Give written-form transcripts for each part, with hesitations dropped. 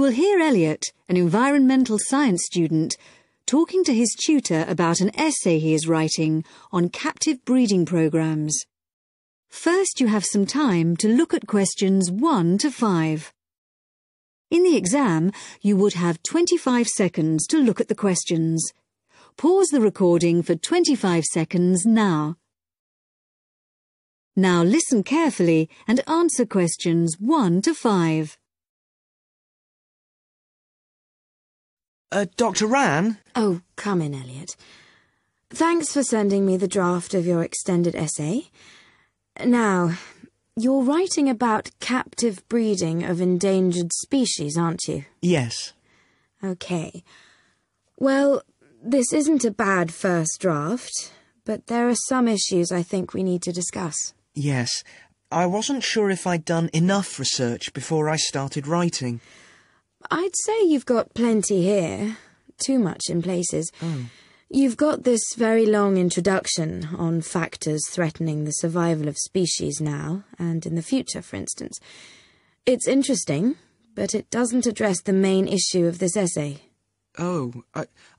will hear Elliot, an environmental science student, talking to his tutor about an essay he is writing on captive breeding programs. First, you have some time to look at questions 1 to 5. In the exam, you would have 25 seconds to look at the questions. Pause the recording for 25 seconds now. Now listen carefully and answer questions 1 to 5. Dr. Ran? Oh, come in, Elliot. Thanks for sending me the draft of your extended essay. Now, you're writing about captive breeding of endangered species, aren't you? Yes. OK. Well, this isn't a bad first draft, but there are some issues I think we need to discuss. Yes. I wasn't sure if I'd done enough research before I started writing. I'd say you've got plenty here. Too much in places. You've got this very long introduction on factors threatening the survival of species now and in the future, for instance. It's interesting, but it doesn't address the main issue of this essay. Oh,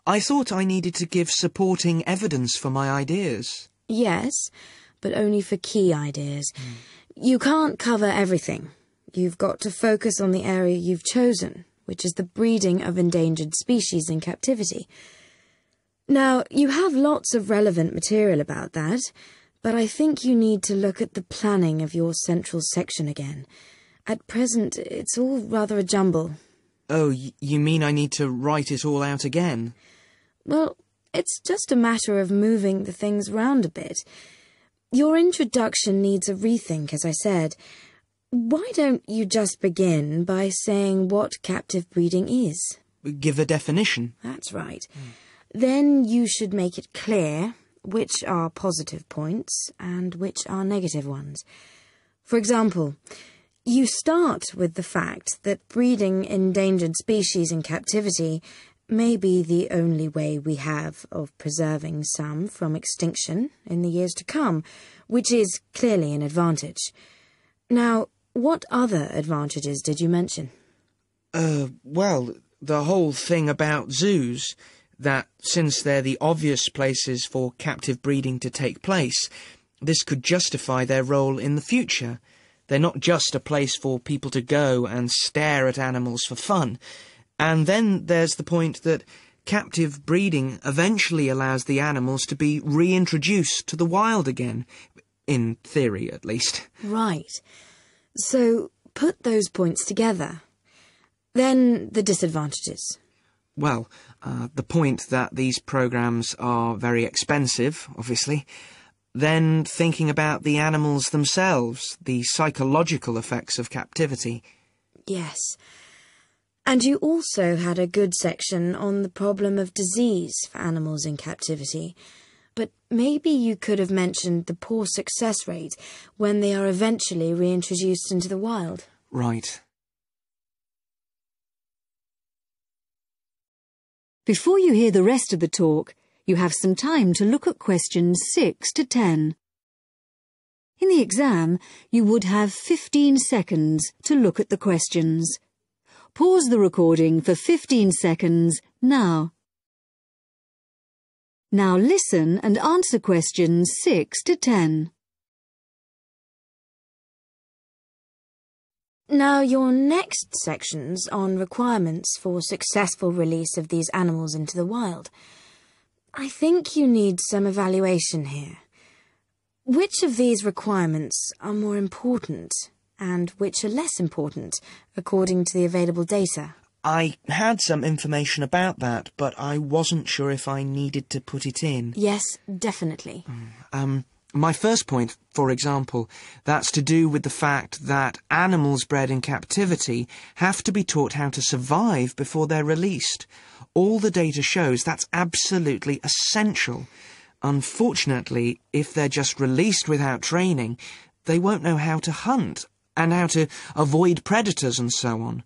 I thought I needed to give supporting evidence for my ideas. Yes, but only for key ideas. You can't cover everything. You've got to focus on the area you've chosen, which is the breeding of endangered species in captivity. Now, you have lots of relevant material about that, but I think you need to look at the planning of your central section again. At present, it's all rather a jumble. Oh, you mean I need to write it all out again? Well, it's just a matter of moving the things round a bit. Your introduction needs a rethink, as I said. Why don't you just begin by saying what captive breeding is? Give a definition. That's right. Then you should make it clear which are positive points and which are negative ones. For example, you start with the fact that breeding endangered species in captivity may be the only way we have of preserving some from extinction in the years to come, which is clearly an advantage. Now, what other advantages did you mention? Well, the whole thing about zoos, that since they're the obvious places for captive breeding to take place, this could justify their role in the future. They're not just a place for people to go and stare at animals for fun. And then there's the point that captive breeding eventually allows the animals to be reintroduced to the wild again, in theory at least. Right. So put those points together. Then the disadvantages. Well, the point that these programs are very expensive, obviously. Then thinking about the animals themselves, the psychological effects of captivity. Yes. And you also had a good section on the problem of disease for animals in captivity. But maybe you could have mentioned the poor success rate when they are eventually reintroduced into the wild. Right. Before you hear the rest of the talk, you have some time to look at questions 6 to 10. In the exam, you would have 15 seconds to look at the questions. Pause the recording for 15 seconds now. Now listen and answer questions 6 to 10. Now, your next section's on requirements for successful release of these animals into the wild. I think you need some evaluation here. Which of these requirements are more important and which are less important, according to the available data? I had some information about that, but I wasn't sure if I needed to put it in. Yes, definitely. My first point, for example, that's to do with the fact that animals bred in captivity have to be taught how to survive before they're released. All the data shows that's absolutely essential. Unfortunately, if they're just released without training, they won't know how to hunt and how to avoid predators and so on.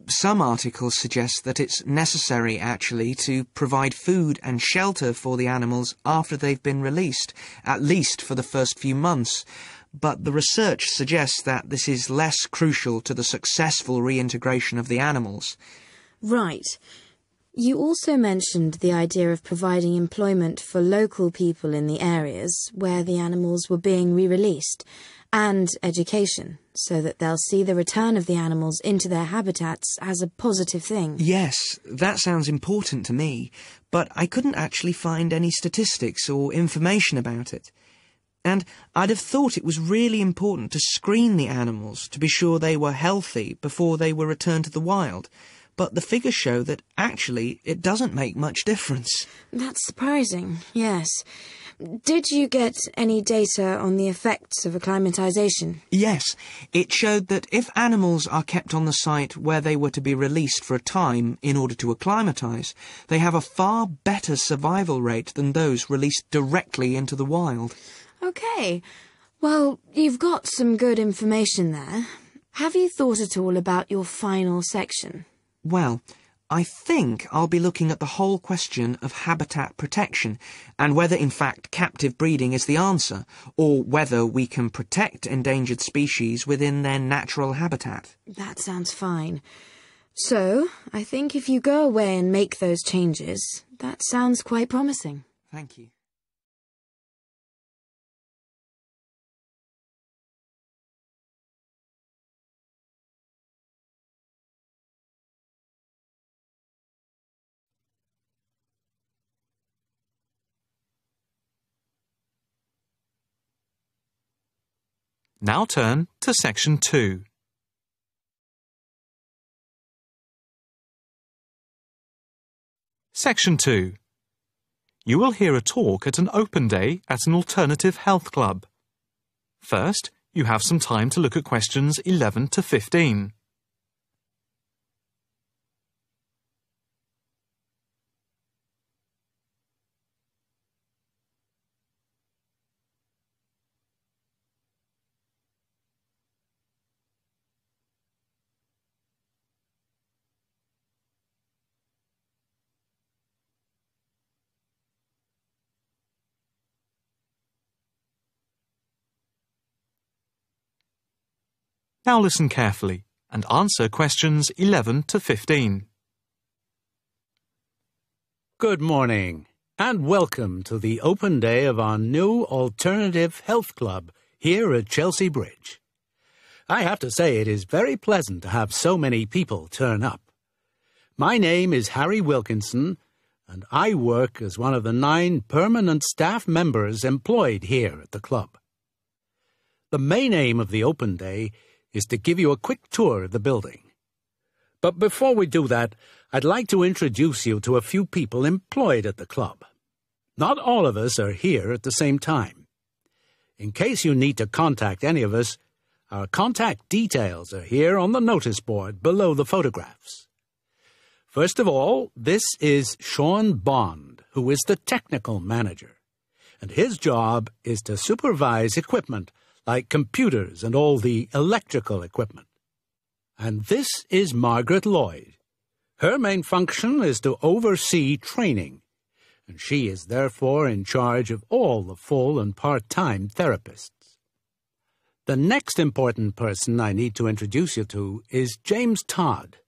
Some articles suggest that it's necessary, actually, to provide food and shelter for the animals after they've been released, at least for the first few months. but the research suggests that this is less crucial to the successful reintegration of the animals. Right. You also mentioned the idea of providing employment for local people in the areas where the animals were being re-released, and education, so that they'll see the return of the animals into their habitats as a positive thing. Yes, that sounds important to me, but I couldn't actually find any statistics or information about it. And I'd have thought it was really important to screen the animals to be sure they were healthy before they were returned to the wild. But the figures show that actually it doesn't make much difference. That's surprising, yes. Did you get any data on the effects of acclimatization? Yes, it showed that if animals are kept on the site where they were to be released for a time in order to acclimatize, they have a far better survival rate than those released directly into the wild. Okay. Well, you've got some good information there. Have you thought at all about your final section? Well, I think I'll be looking at the whole question of habitat protection and whether in fact captive breeding is the answer, or whether we can protect endangered species within their natural habitat. That sounds fine. So, I think if you go away and make those changes, that sounds quite promising. Thank you. Now turn to Section 2. Section 2. You will hear a talk at an open day at an alternative health club. First, you have some time to look at questions 11 to 15. Now listen carefully and answer questions 11 to 15. Good morning, and welcome to the open day of our new Alternative Health Club here at Chelsea Bridge. I have to say it is very pleasant to have so many people turn up. My name is Harry Wilkinson, and I work as one of the 9 permanent staff members employed here at the club. The main aim of the open day is to give you a quick tour of the building. But before we do that, I'd like to introduce you to a few people employed at the club. Not all of us are here at the same time. In case you need to contact any of us, our contact details are here on the notice board below the photographs. First of all, this is Sean Bond, who is the technical manager, and his job is to supervise equipment like computers and all the electrical equipment. And this is Margaret Lloyd. Her main function is to oversee training, and she is therefore in charge of all the full and part-time therapists. The next important person I need to introduce you to is James Todd.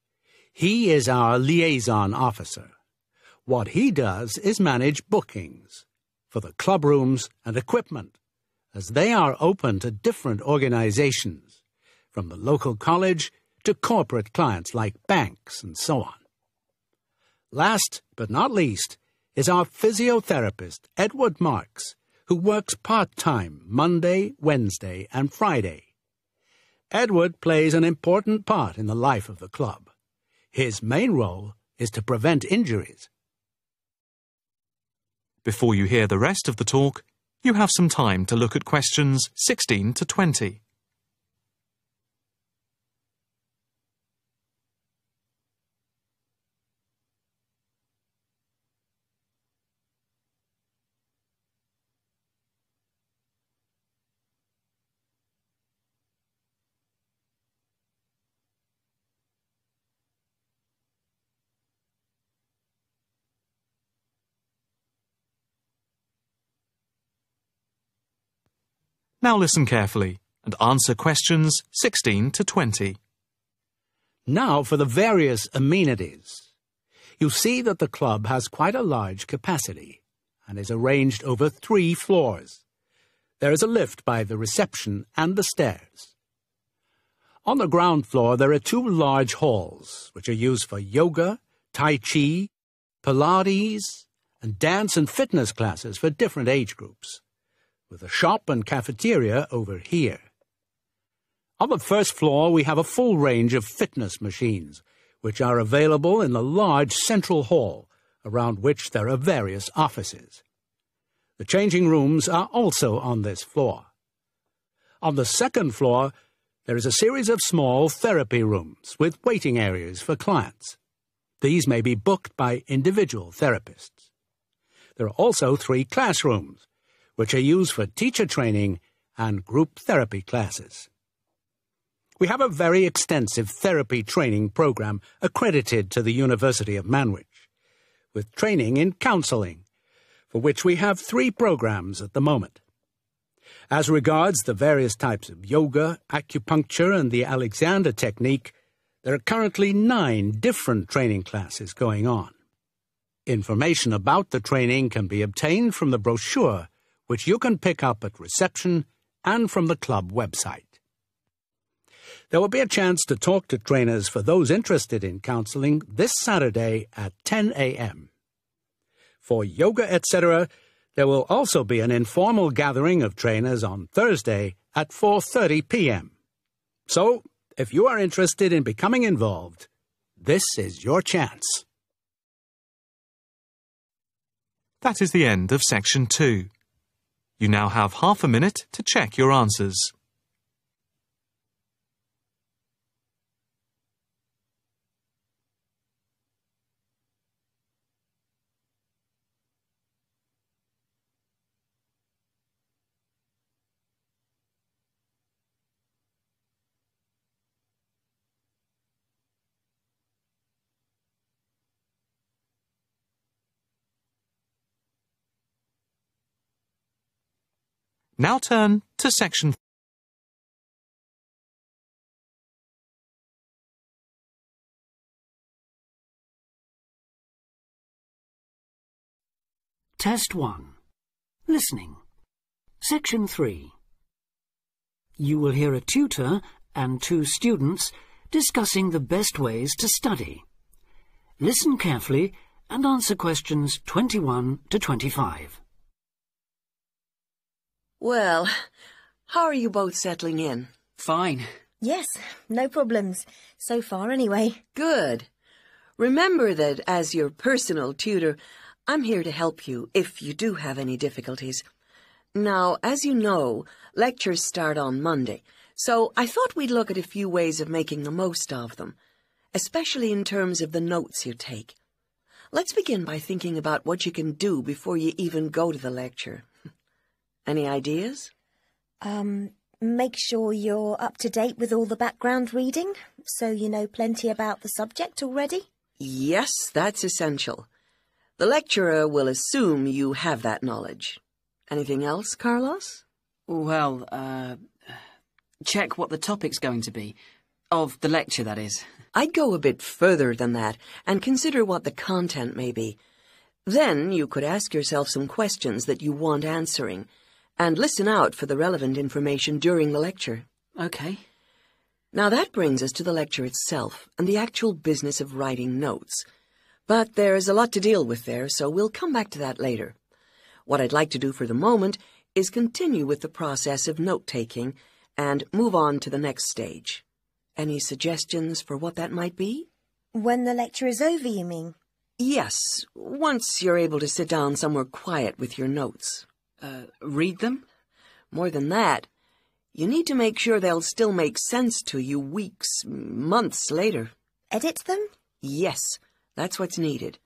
He is our liaison officer. What he does is manage bookings for the club rooms and equipment, as they are open to different organizations, from the local college to corporate clients like banks and so on. Last but not least is our physiotherapist, Edward Marks, who works part-time Monday, Wednesday, and Friday. Edward plays an important part in the life of the club. His main role is to prevent injuries. Before you hear the rest of the talk, you have some time to look at questions 16 to 20. Now listen carefully and answer questions 16 to 20. Now for the various amenities. You'll see that the club has quite a large capacity and is arranged over 3 floors. There is a lift by the reception and the stairs. On the ground floor there are 2 large halls, which are used for yoga, tai chi, Pilates, and dance and fitness classes for different age groups, with a shop and cafeteria over here. On the first floor we have a full range of fitness machines, which are available in the large central hall, around which there are various offices. The changing rooms are also on this floor. On the second floor, there is a series of small therapy rooms with waiting areas for clients. These may be booked by individual therapists. There are also 3 classrooms, which are used for teacher training and group therapy classes. We have a very extensive therapy training program accredited to the University of Manwich, with training in counselling, for which we have 3 programs at the moment. As regards the various types of yoga, acupuncture, and the Alexander technique, there are currently 9 different training classes going on. Information about the training can be obtained from the brochure, which you can pick up at reception and from the club website. There will be a chance to talk to trainers for those interested in counselling this Saturday at 10 a.m. For yoga, etc., there will also be an informal gathering of trainers on Thursday at 4:30 p.m. So, if you are interested in becoming involved, this is your chance. That is the end of section 2. You now have half a minute to check your answers. Now turn to section 4. Test 1. Listening. Section 3. You will hear a tutor and 2 students discussing the best ways to study. Listen carefully and answer questions 21 to 25. Well, how are you both settling in? Fine. Yes, no problems. So far, anyway. Good. Remember that as your personal tutor, I'm here to help you if you do have any difficulties. Now, as you know, lectures start on Monday, so I thought we'd look at a few ways of making the most of them, especially in terms of the notes you take. Let's begin by thinking about what you can do before you even go to the lecture. Any ideas? Make sure you're up to date with all the background reading, so you know plenty about the subject already. Yes, that's essential. The lecturer will assume you have that knowledge. Anything else, Carlos? Well, check what the topic's going to be. Of the lecture, that is. I'd go a bit further than that and consider what the content may be. Then you could ask yourself some questions that you want answering, and listen out for the relevant information during the lecture. Okay. Now that brings us to the lecture itself and the actual business of writing notes. But there's a lot to deal with there, so we'll come back to that later. What I'd like to do for the moment is continue with the process of note-taking and move on to the next stage. Any suggestions for what that might be? When the lecture is over, you mean? Yes, once you're able to sit down somewhere quiet with your notes. Read them? More than that, you need to make sure they'll still make sense to you weeks, months later. Edit them? Yes, that's what's needed.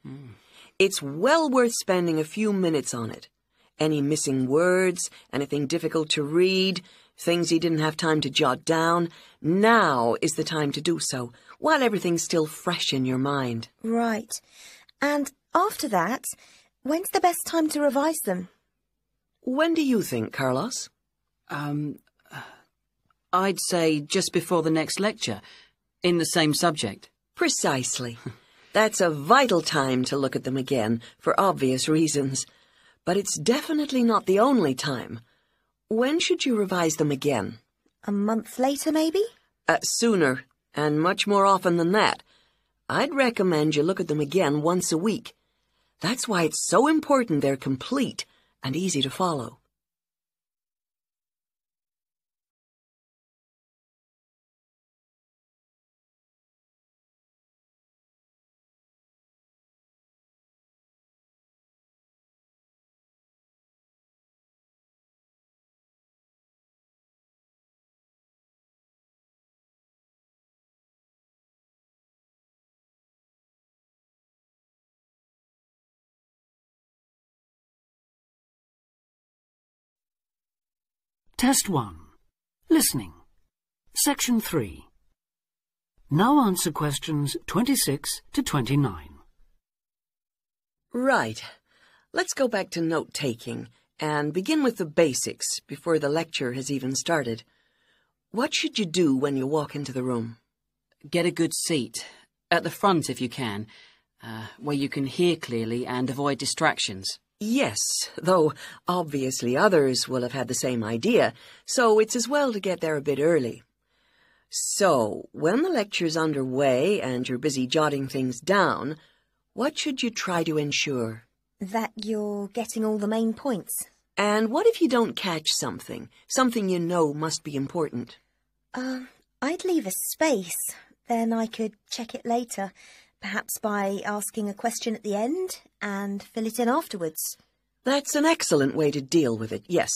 It's well worth spending a few minutes on it. Any missing words, anything difficult to read, things you didn't have time to jot down, now is the time to do so, while everything's still fresh in your mind. Right. And after that, when's the best time to revise them? When do you think, Carlos? I'd say just before the next lecture, in the same subject. Precisely. That's a vital time to look at them again, for obvious reasons. But it's definitely not the only time. When should you revise them again? A month later, maybe? Sooner, and much more often than that. I'd recommend you look at them again once a week. That's why it's so important they're complete and easy to follow. Test 1. Listening. Section 3. Now answer questions 26 to 29. Right. Let's go back to note-taking and begin with the basics before the lecture has even started. What should you do when you walk into the room? Get a good seat, at the front if you can, where you can hear clearly and avoid distractions. Yes, though obviously others will have had the same idea, so it's as well to get there a bit early. So, when the lecture's underway and you're busy jotting things down, what should you try to ensure? That you're getting all the main points. And what if you don't catch something you know must be important? I'd leave a space. Then I could check it later, perhaps by asking a question at the end and fill it in afterwards. That's an excellent way to deal with it, yes.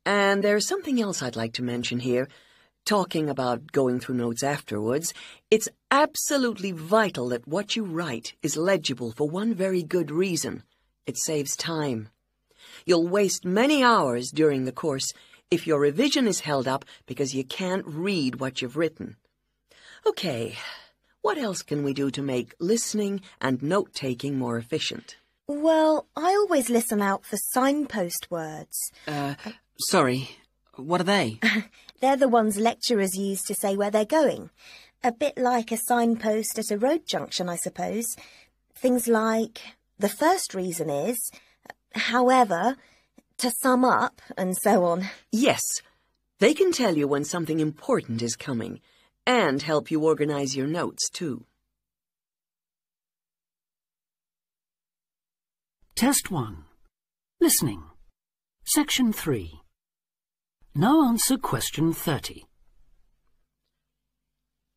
And there's something else I'd like to mention here. Talking about going through notes afterwards, it's absolutely vital that what you write is legible for one very good reason. It saves time. You'll waste many hours during the course if your revision is held up because you can't read what you've written. Okay, what else can we do to make listening and note-taking more efficient? Well, I always listen out for signpost words. Sorry, what are they? They're the ones lecturers use to say where they're going. A bit like a signpost at a road junction, I suppose. Things like, the first reason is, however, to sum up, and so on. Yes, they can tell you when something important is coming, and help you organize your notes, too. Test 1. Listening. Section 3. Now answer question 30.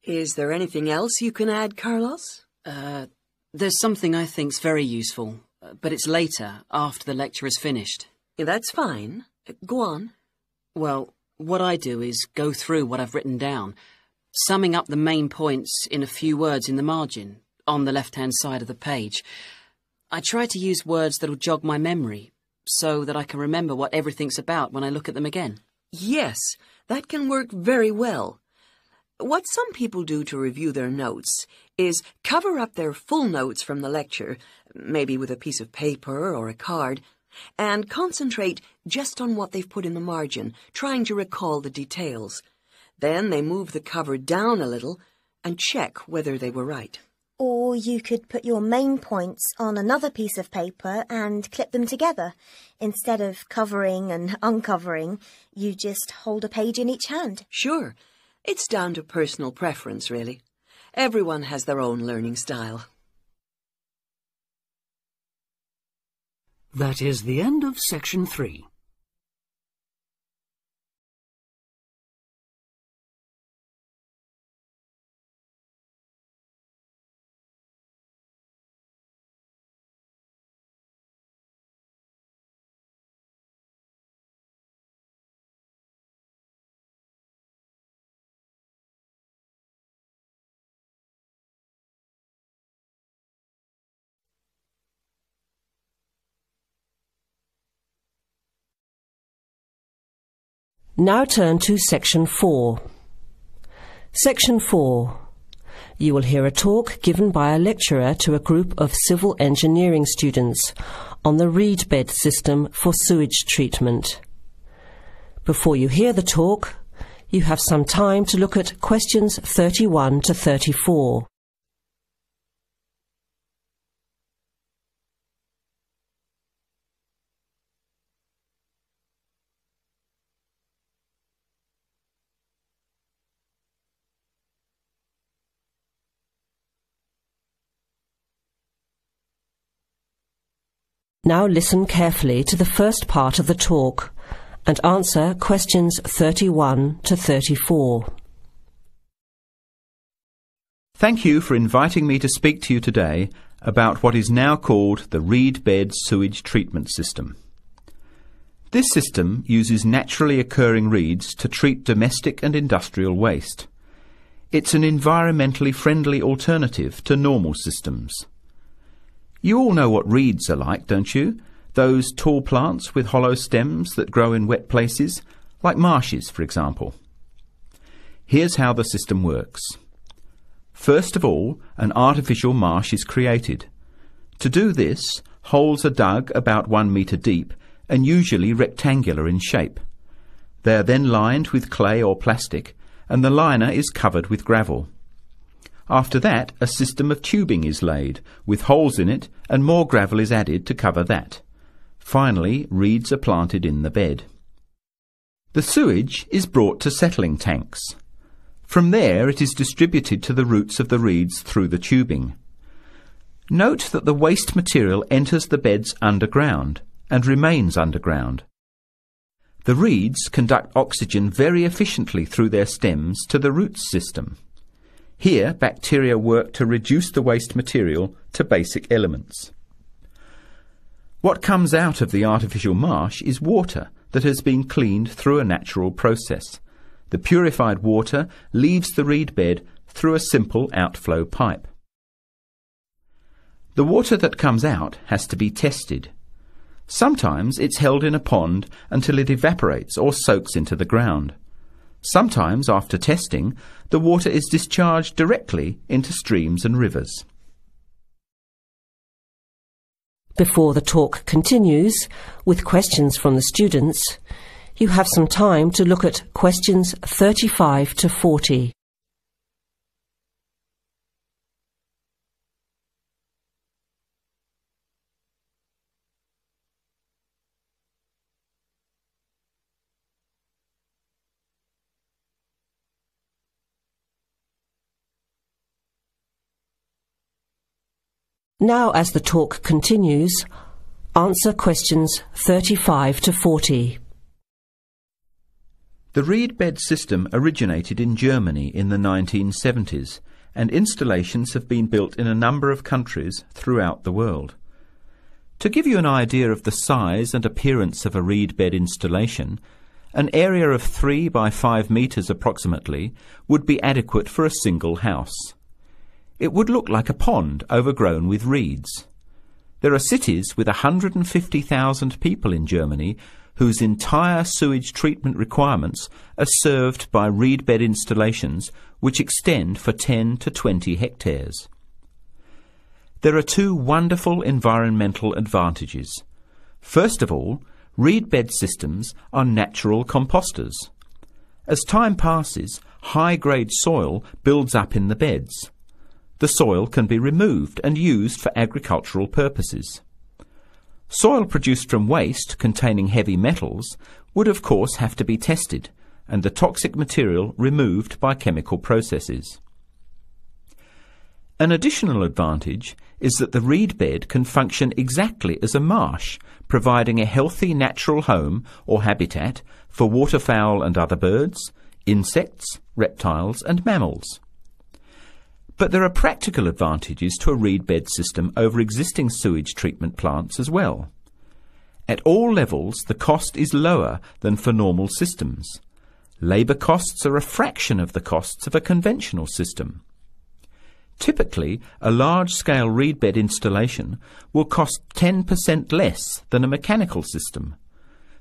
Is there anything else you can add, Carlos? There's something I think's very useful, but it's later, after the lecture is finished. Yeah, that's fine. Go on. Well, what I do is go through what I've written down, summing up the main points in a few words in the margin, on the left-hand side of the page. I try to use words that'll jog my memory, so that I can remember what everything's about when I look at them again. Yes, that can work very well. What some people do to review their notes is cover up their full notes from the lecture, maybe with a piece of paper or a card, and concentrate just on what they've put in the margin, trying to recall the details. Then they move the cover down a little and check whether they were right. Or you could put your main points on another piece of paper and clip them together. Instead of covering and uncovering, you just hold a page in each hand. Sure. It's down to personal preference, really. Everyone has their own learning style. That is the end of section 3. Now turn to Section 4. Section 4. You will hear a talk given by a lecturer to a group of civil engineering students on the reed bed system for sewage treatment. Before you hear the talk, you have some time to look at questions 31 to 34. Now listen carefully to the first part of the talk and answer questions 31 to 34. Thank you for inviting me to speak to you today about what is now called the reed bed sewage treatment system. This system uses naturally occurring reeds to treat domestic and industrial waste. It's an environmentally friendly alternative to normal systems. You all know what reeds are like, don't you? Those tall plants with hollow stems that grow in wet places, like marshes, for example. Here's how the system works. First of all, an artificial marsh is created. To do this, holes are dug about 1 metre deep and usually rectangular in shape. They are then lined with clay or plastic, and the liner is covered with gravel. After that, a system of tubing is laid, with holes in it, and more gravel is added to cover that. Finally, reeds are planted in the bed. The sewage is brought to settling tanks. From there, it is distributed to the roots of the reeds through the tubing. Note that the waste material enters the beds underground and remains underground. The reeds conduct oxygen very efficiently through their stems to the roots system. Here, bacteria work to reduce the waste material to basic elements. What comes out of the artificial marsh is water that has been cleaned through a natural process. The purified water leaves the reed bed through a simple outflow pipe. The water that comes out has to be tested. Sometimes it's held in a pond until it evaporates or soaks into the ground. Sometimes, after testing, the water is discharged directly into streams and rivers. Before the talk continues, with questions from the students, you have some time to look at questions 35 to 40. Now, as the talk continues, answer questions 35 to 40. The reed bed system originated in Germany in the 1970s, and installations have been built in a number of countries throughout the world. To give you an idea of the size and appearance of a reed bed installation, an area of 3 by 5 metres approximately would be adequate for a single house. It would look like a pond overgrown with reeds. There are cities with 150,000 people in Germany whose entire sewage treatment requirements are served by reed bed installations which extend for 10 to 20 hectares. There are 2 wonderful environmental advantages. First of all, reed bed systems are natural composters. As time passes, high-grade soil builds up in the beds. The soil can be removed and used for agricultural purposes. Soil produced from waste containing heavy metals would of course have to be tested and the toxic material removed by chemical processes. An additional advantage is that the reed bed can function exactly as a marsh, providing a healthy natural home or habitat for waterfowl and other birds, insects, reptiles and mammals. But there are practical advantages to a reed bed system over existing sewage treatment plants as well. At all levels, the cost is lower than for normal systems. Labour costs are a fraction of the costs of a conventional system. Typically, a large-scale reed bed installation will cost 10% less than a mechanical system.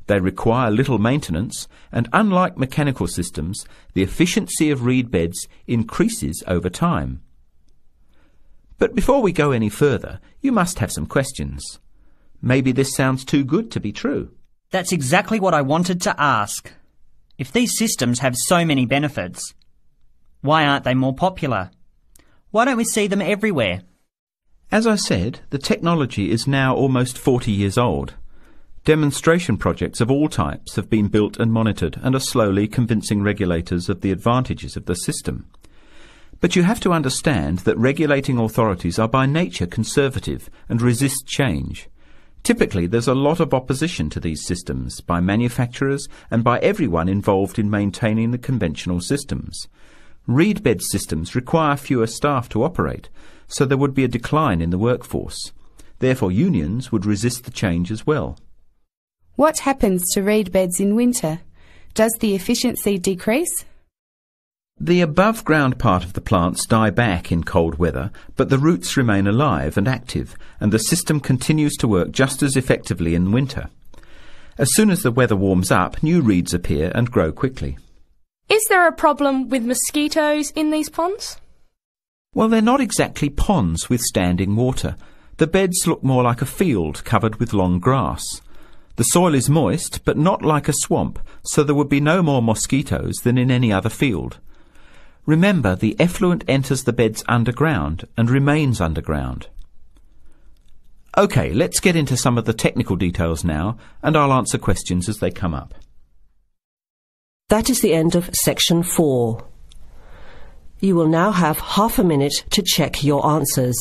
They require little maintenance, and unlike mechanical systems, the efficiency of reed beds increases over time. But before we go any further, you must have some questions. Maybe this sounds too good to be true. That's exactly what I wanted to ask. If these systems have so many benefits, why aren't they more popular? Why don't we see them everywhere? As I said, the technology is now almost 40 years old. Demonstration projects of all types have been built and monitored and are slowly convincing regulators of the advantages of the system. But you have to understand that regulating authorities are by nature conservative and resist change. Typically, there's a lot of opposition to these systems by manufacturers and by everyone involved in maintaining the conventional systems. Reed bed systems require fewer staff to operate, so there would be a decline in the workforce. Therefore, unions would resist the change as well. What happens to reed beds in winter? Does the efficiency decrease? The above-ground part of the plants die back in cold weather, but the roots remain alive and active, and the system continues to work just as effectively in winter. As soon as the weather warms up, new reeds appear and grow quickly. Is there a problem with mosquitoes in these ponds? Well, they're not exactly ponds with standing water. The beds look more like a field covered with long grass. The soil is moist, but not like a swamp, so there would be no more mosquitoes than in any other field. Remember, the effluent enters the beds underground and remains underground. OK, let's get into some of the technical details now, and I'll answer questions as they come up. That is the end of section 4. You will now have half a minute to check your answers.